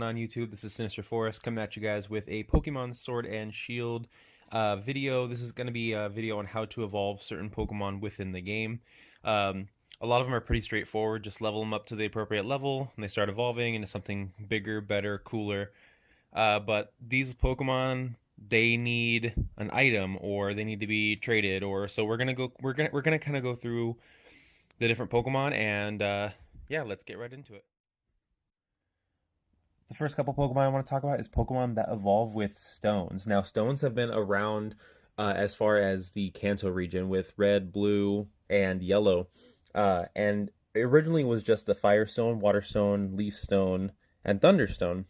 on YouTube? This is Sinister Forest coming at you guys with a Pokemon Sword and Shield video. This is going to be a video on how to evolve certain Pokemon within the game. A lot of them are pretty straightforward. Just level them up to the appropriate level, and they start evolving into something bigger, better, cooler. But these Pokemon, they need an item, or they need to be traded, or so we're gonna kind of go through the different Pokemon, and yeah, let's get right into it. The first couple Pokemon I want to talk about is Pokemon that evolve with stones. Now, stones have been around as far as the Kanto region with red, blue, and yellow. And originally was just the Fire Stone, Water Stone, Leaf Stone, and Thunderstone.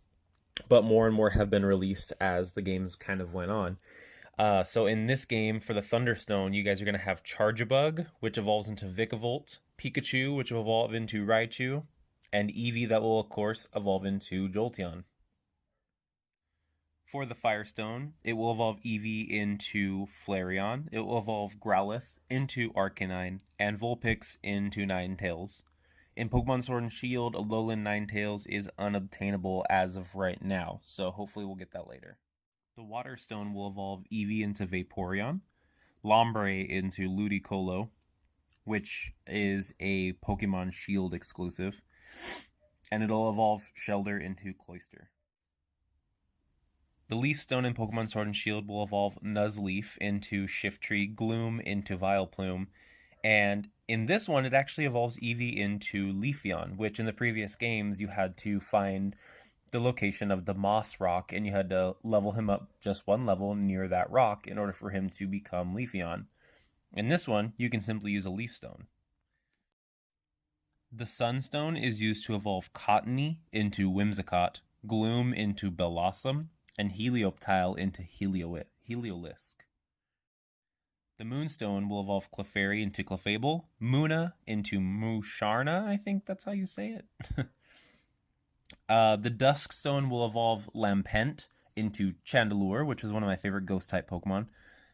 But more and more have been released as the games kind of went on. So in this game, for the Thunderstone, you guys are going to have Charjabug, which evolves into Vikavolt, Pikachu, which will evolve into Raichu, and Eevee that will, of course, evolve into Jolteon. For the Firestone, it will evolve Eevee into Flareon, it will evolve Growlithe into Arcanine, and Vulpix into Ninetales. In Pokemon Sword and Shield, Alolan Ninetales is unobtainable as of right now, so hopefully we'll get that later. The Water Stone will evolve Eevee into Vaporeon, Lombre into Ludicolo, which is a Pokemon Shield exclusive, and it'll evolve Shellder into Cloyster. The Leaf Stone in Pokemon Sword and Shield will evolve Nuzleaf into Shiftry, Gloom into Vileplume, and in this one it actually evolves Eevee into Leafeon, which in the previous games you had to find the location of the Moss Rock, and you had to level him up just one level near that rock in order for him to become Leafeon. In this one, you can simply use a Leaf Stone. The Sunstone is used to evolve Cottony into Whimsicott, Gloom into Bellossom, and Helioptile into Heliolisk. The Moonstone will evolve Clefairy into Clefable, Munna into Musharna, I think that's how you say it. The Duskstone will evolve Lampent into Chandelure, which is one of my favorite ghost-type Pokemon.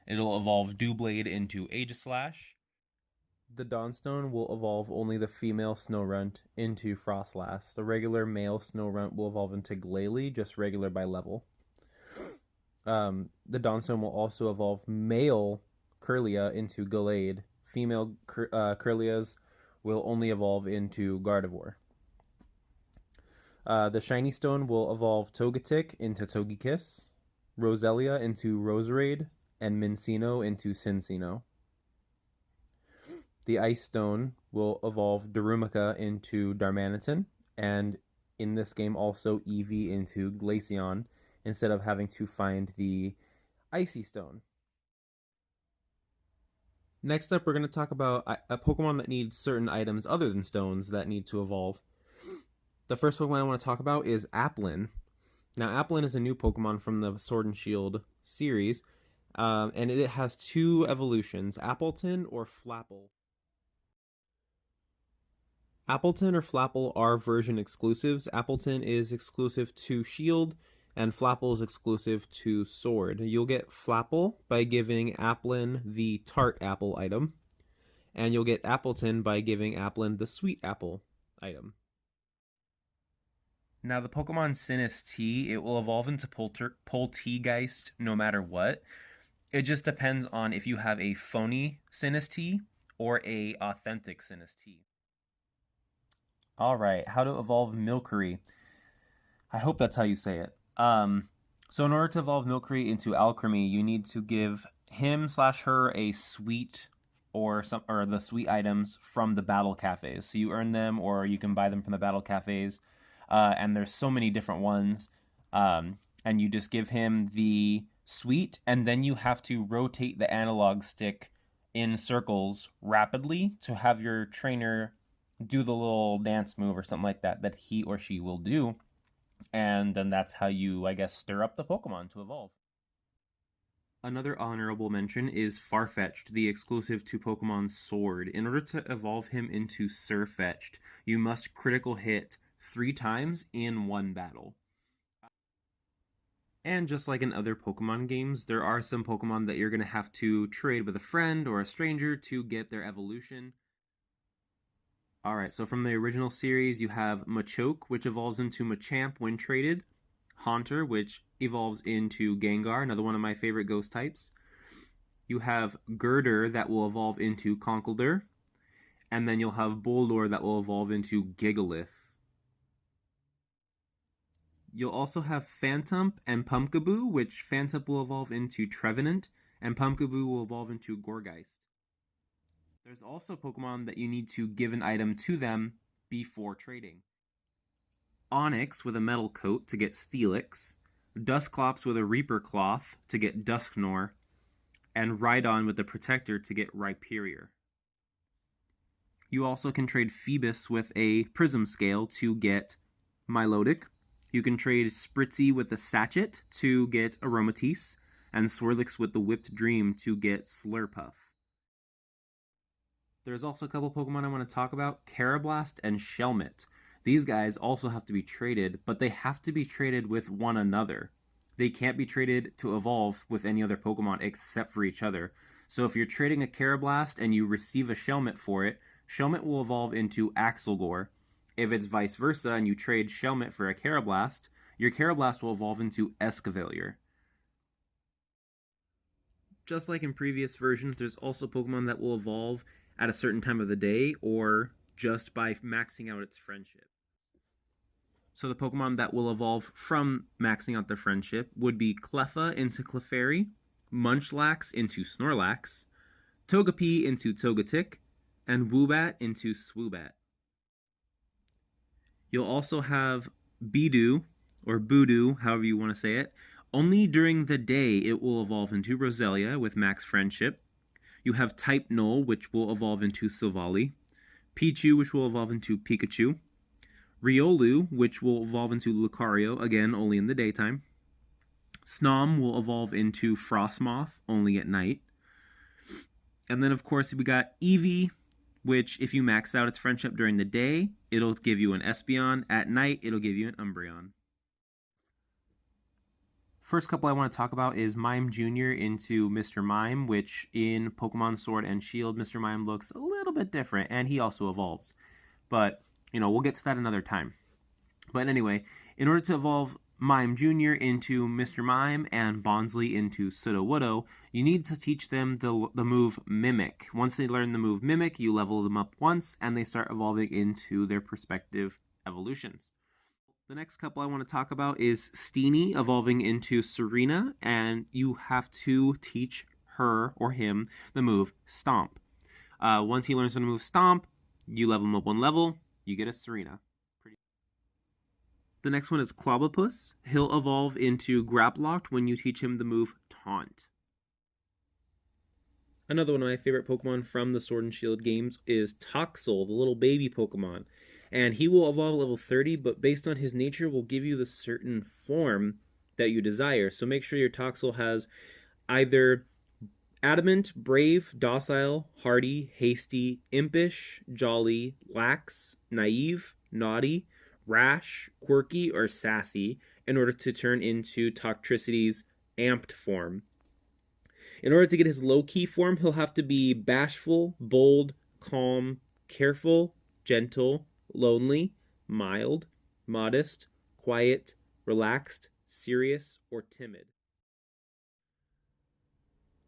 It'll evolve Doublade into Aegislash. The Dawnstone will evolve only the female Snorunt into Frostlass. The regular male Snorunt will evolve into Glalie, just regular by level. The Dawnstone will also evolve male Kirlia into Gallade. Female Kirlias will only evolve into Gardevoir. The Shiny Stone will evolve Togetic into Togekiss, Roselia into Roserade, and Minccino into Cinccino. The Ice Stone will evolve Darumaka into Darmanitan, and in this game also Eevee into Glaceon, instead of having to find the Icy Stone. Next up, we're going to talk about a Pokemon that needs certain items other than stones that need to evolve. The first Pokemon I want to talk about is Applin. Now, Applin is a new Pokemon from the Sword and Shield series, and it has two evolutions, Appleton or Flapple. Appleton or Flapple are version exclusives. Appleton is exclusive to Shield, and Flapple is exclusive to Sword. You'll get Flapple by giving Applin the Tart Apple item, and you'll get Appleton by giving Applin the Sweet Apple item. Now, the Pokemon Sinistee, it will evolve into Polteageist no matter what. It just depends on if you have a phony Sinistee or a authentic Sinistee. Alright, how to evolve Milcery. I hope that's how you say it. So in order to evolve Milcery into Alcremie, you need to give him/her a sweet or the sweet items from the battle cafes. So you earn them, or you can buy them from the battle cafes. And there's so many different ones. And you just give him the sweet, and then you have to rotate the analog stick in circles rapidly to have your trainer do the little dance move or something like that that he or she will do. And then that's how you, I guess, stir up the Pokemon to evolve. Another honorable mention is Farfetch'd, the exclusive to Pokemon Sword. In order to evolve him into Sirfetch'd, you must critical hit 3 times in one battle. And just like in other Pokemon games, there are some Pokemon that you're going to have to trade with a friend or a stranger to get their evolution. Alright, so from the original series, you have Machoke, which evolves into Machamp when traded. Haunter, which evolves into Gengar, another one of my favorite ghost types. You have Girder that will evolve into Conkeldurr, and then you'll have Boldore that will evolve into Gigalith. You'll also have Phantump and Pumpkaboo, which Phantump will evolve into Trevenant, and Pumpkaboo will evolve into Gourgeist. There's also Pokemon that you need to give an item to them before trading. Onix with a metal coat to get Steelix, Dusclops with a Reaper Cloth to get Dusknoir, and Rhydon with the Protector to get Rhyperior. You also can trade Phoebus with a Prism Scale to get Milotic. You can trade Spritzy with a Sachet to get Aromatisse, and Swirlix with the Whipped Dream to get Slurpuff. There's also a couple Pokemon I want to talk about, Karrablast and Shelmet. These guys also have to be traded, but they have to be traded with one another. They can't be traded to evolve with any other Pokemon except for each other. So if you're trading a Karrablast and you receive a Shelmet for it, Shelmet will evolve into Axelgore. If it's vice versa and you trade Shelmet for a Karrablast, your Karrablast will evolve into Escavalier. Just like in previous versions, there's also Pokemon that will evolve at a certain time of the day or just by maxing out its friendship. So the Pokemon that will evolve from maxing out their friendship would be Cleffa into Clefairy, Munchlax into Snorlax, Togepi into Togetic, and Woobat into Swoobat. You'll also have Bidoof, or Boodoo, however you want to say it. Only during the day it will evolve into Roselia with max friendship. You have Type Null, which will evolve into Silvally, Pichu, which will evolve into Pikachu, Riolu, which will evolve into Lucario, again, only in the daytime. Snom will evolve into Frostmoth, only at night. And then, of course, we got Eevee, which, if you max out its friendship during the day, it'll give you an Espeon. At night, it'll give you an Umbreon. First couple I want to talk about is Mime Jr. into Mr. Mime, which in Pokemon Sword and Shield, Mr. Mime looks a little bit different, and he also evolves. But, we'll get to that another time. But anyway, in order to evolve Mime Jr. into Mr. Mime and Bonsly into Sudowoodo, you need to teach them the move Mimic. Once they learn the move Mimic, you level them up once, and they start evolving into their respective evolutions. The next couple I want to talk about is Steenie evolving into Serena, and you have to teach her or him the move Stomp. Once he learns the move Stomp, you level him up one level, you get a Serena. The next one is Clobbopus. He'll evolve into Grapploct when you teach him the move Taunt. Another one of my favorite Pokemon from the Sword and Shield games is Toxel, the little baby Pokemon. And he will evolve level 30, but based on his nature will give you the certain form that you desire. So make sure your Toxel has either Adamant, Brave, Docile, Hardy, Hasty, Impish, Jolly, Lax, Naive, Naughty, Rash, Quirky, or Sassy in order to turn into Toxtricity's amped form. In order to get his low-key form, he'll have to be bashful, bold, calm, careful, gentle, lonely, mild, modest, quiet, relaxed, serious, or timid.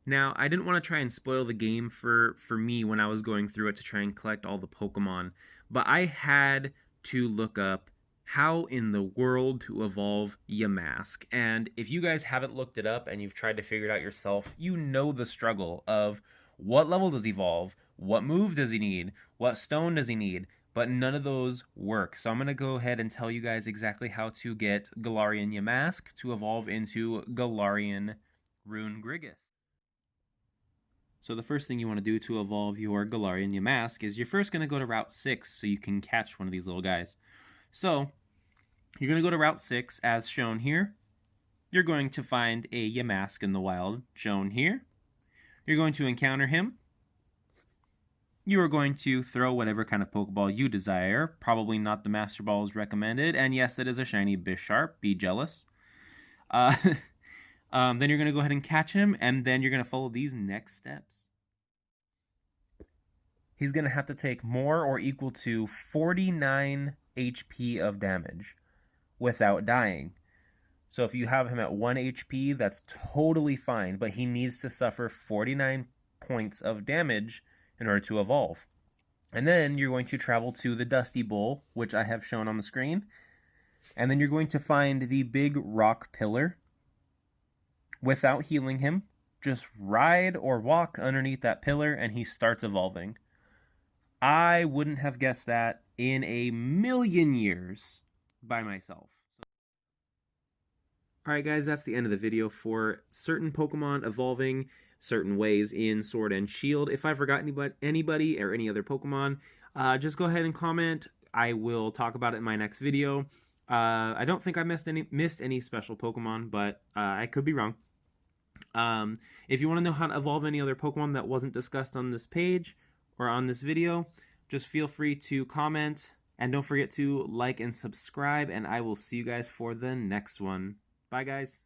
Now, I didn't want to try and spoil the game for me when I was going through it to try and collect all the Pokemon, but I had to look up how in the world to evolve Yamask. And if you guys haven't looked it up and you've tried to figure it out yourself, you know the struggle of what level does he evolve, what move does he need, what stone does he need, but none of those work. So I'm going to go ahead and tell you guys exactly how to get Galarian Yamask to evolve into Galarian Runegrigus. So the first thing you want to do to evolve your Galarian Yamask is you're first going to go to Route 6 so you can catch one of these little guys. So you're going to go to Route 6 as shown here. You're going to find a Yamask in the wild shown here. You're going to encounter him. You are going to throw whatever kind of Pokeball you desire. Probably not the Master Balls recommended. And yes, that is a shiny Bisharp. Be jealous. Then you're going to go ahead and catch him, and then you're going to follow these next steps. He's going to have to take more or equal to 49 HP of damage without dying. So if you have him at 1 HP, that's totally fine, but he needs to suffer 49 points of damage in order to evolve. And then you're going to travel to the Dusty Bowl, which I have shown on the screen. And then you're going to find the big rock pillar. Without healing him, just ride or walk underneath that pillar and he starts evolving. I wouldn't have guessed that in a million years by myself. Alright guys, that's the end of the video for certain Pokemon evolving certain ways in Sword and Shield. If I forgot anybody or any other Pokemon, just go ahead and comment. I will talk about it in my next video. I don't think I missed any special Pokemon, but I could be wrong. If you want to know how to evolve any other Pokemon that wasn't discussed on this page or on this video, just feel free to comment. And don't forget to like and subscribe, and I will see you guys for the next one. Bye, guys.